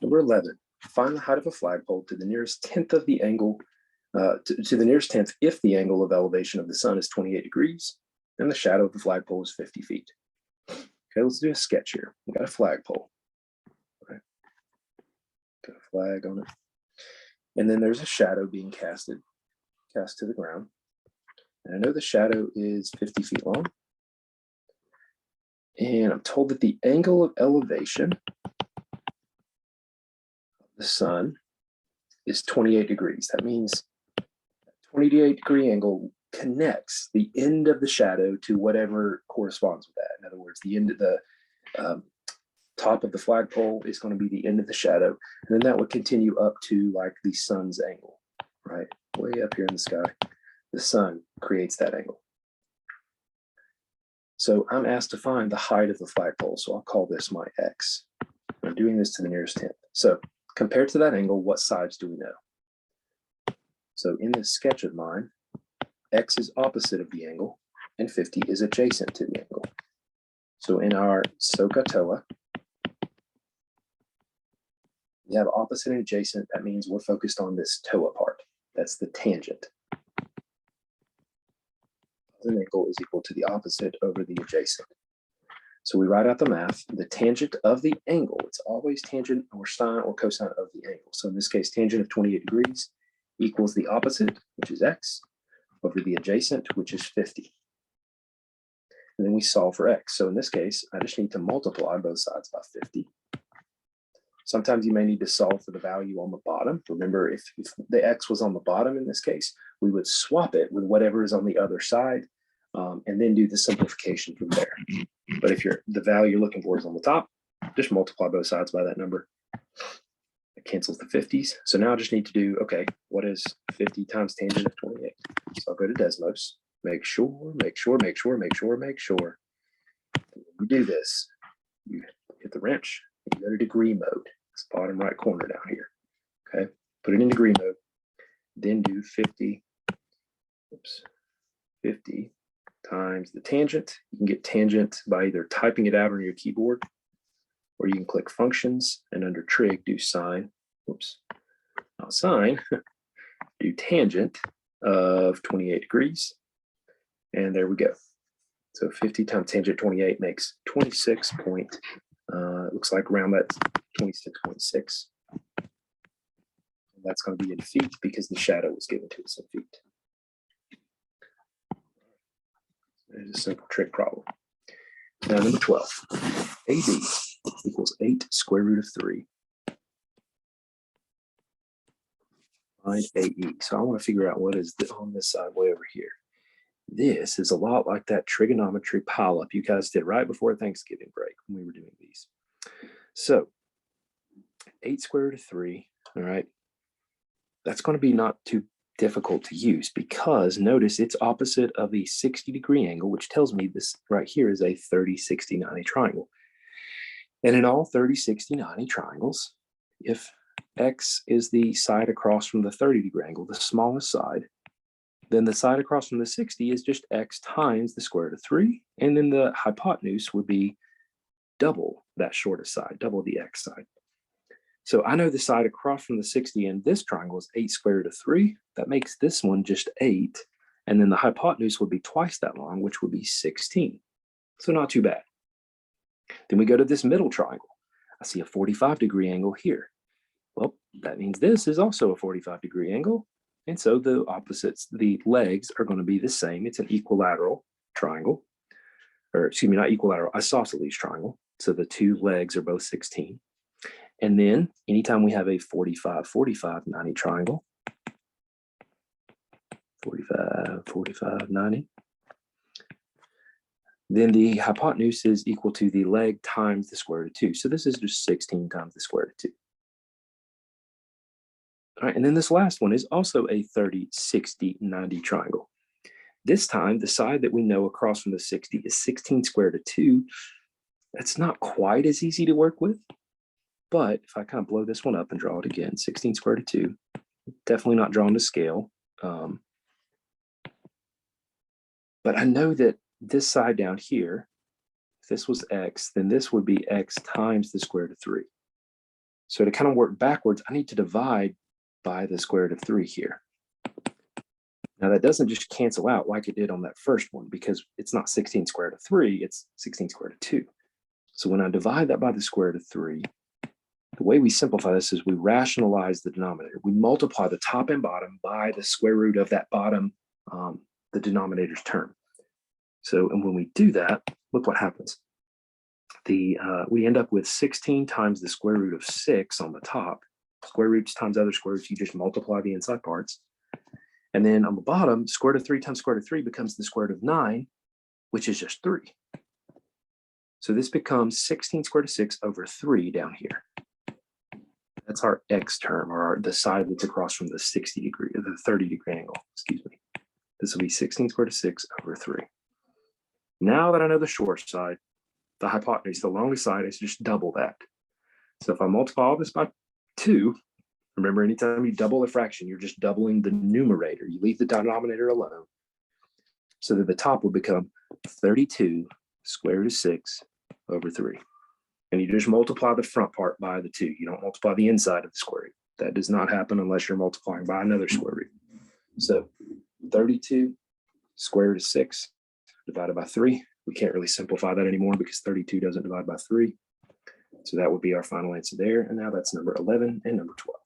Number 11, find the height of a flagpole to the nearest tenth of the angle, to the nearest tenth if the angle of elevation of the sun is 28 degrees and the shadow of the flagpole is 50 feet. Okay, let's do a sketch here. We got a flagpole. Okay. Got a flag on it. And then there's a shadow being cast to the ground. And I know the shadow is 50 feet long. And I'm told that the angle of elevation of the sun is 28 degrees. That means a 28 degree angle connects the end of the shadow to whatever corresponds with that. In other words, the end of the top of the flagpole is going to be the end of the shadow. And then that would continue up to like the sun's angle, right? Way up here in the sky. The sun creates that angle. So I'm asked to find the height of the flagpole. So I'll call this my X. I'm doing this to the nearest tenth. So compared to that angle, what sides do we know? So in this sketch of mine, X is opposite of the angle and 50 is adjacent to the angle. So in our SOHCAHTOA, we have opposite and adjacent. That means we're focused on this TOA part. That's the tangent. An angle is equal to the opposite over the adjacent. So we write out the math. The tangent of the angle, it's always tangent or sine or cosine of the angle. So in this case, tangent of 28 degrees equals the opposite, which is X, over the adjacent, which is 50. And then we solve for X. So in this case, I just need to multiply both sides by 50. Sometimes you may need to solve for the value on the bottom. Remember, if the X was on the bottom in this case, we would swap it with whatever is on the other side and then do the simplification from there. But if the value you're looking for is on the top, just multiply both sides by that number. It cancels the 50s. So now I just need to do, okay, what is 50 times tangent of 28? So I'll go to Desmos, make sure. When you do this, you hit the wrench, you go to degree mode. It's bottom right corner down here. Okay, put it in degree mode, then do 50 times the tangent. You can get tangent by either typing it out on your keyboard, or you can click functions and under trig do sine. Not sine, do tangent of 28 degrees. And there we go. So 50 times tangent 28 makes 26 point, it looks like around that 26.6. That's going to be in feet because the shadow was given to us in feet. It's a simple trig problem. Now number 12, AD equals 8 square root of 3. Find AE. So I want to figure out what is on this side way over here. This is a lot like that trigonometry pileup you guys did right before Thanksgiving break when we were doing these. So 8 square root of 3, all right, that's going to be not too difficult to use because notice it's opposite of the 60 degree angle, which tells me this right here is a 30, 60, 90 triangle. And in all 30, 60, 90 triangles, if X is the side across from the 30 degree angle, the smallest side, then the side across from the 60 is just X times the square root of 3. And then the hypotenuse would be double that shortest side, double the X side. So I know the side across from the 60 in this triangle is 8 square root of 3. That makes this one just 8. And then the hypotenuse would be twice that long, which would be 16. So not too bad. Then we go to this middle triangle. I see a 45 degree angle here. Well, that means this is also a 45 degree angle. And so the opposites, the legs are going to be the same. It's an equilateral triangle, or excuse me, not equilateral, isosceles triangle. So the two legs are both 16. And then anytime we have a 45, 45, 90 triangle, 45, 45, 90, then the hypotenuse is equal to the leg times the square root of 2. So this is just 16 times the square root of 2. All right, and then this last one is also a 30, 60, 90 triangle. This time, the side that we know across from the 60 is 16 square root of 2. That's not quite as easy to work with. But if I kind of blow this one up and draw it again, 16 square root of 2, definitely not drawn to scale. But I know that this side down here, if this was X, then this would be X times the square root of 3. So to kind of work backwards, I need to divide by the square root of 3 here. Now that doesn't just cancel out like it did on that first one, because it's not 16 square root of 3, it's 16 square root of 2. So when I divide that by the square root of 3, the way we simplify this is we rationalize the denominator. We multiply the top and bottom by the square root of that bottom, the denominator's term. So, and when we do that, look what happens. We end up with 16 times the square root of 6 on the top. Square roots times other square roots, you just multiply the inside parts. And then on the bottom, square root of 3 times square root of 3 becomes the square root of 9, which is just 3. So this becomes 16 square root of 6 over 3 down here. That's our x term, or the side that's across from the 60 degree, or the 30 degree angle, excuse me. This will be 16 square root of 6 over 3. Now that I know the short side, the hypotenuse, the longest side, is just double that. So if I multiply all this by 2, remember, anytime you double a fraction, you're just doubling the numerator. You leave the denominator alone. So that the top will become 32 square root of 6 over 3. And you just multiply the front part by the 2. You don't multiply the inside of the square root. That does not happen unless you're multiplying by another square root. So 32 square root of 6 divided by 3. We can't really simplify that anymore because 32 doesn't divide by 3. So that would be our final answer there. And now that's number 11 and number 12.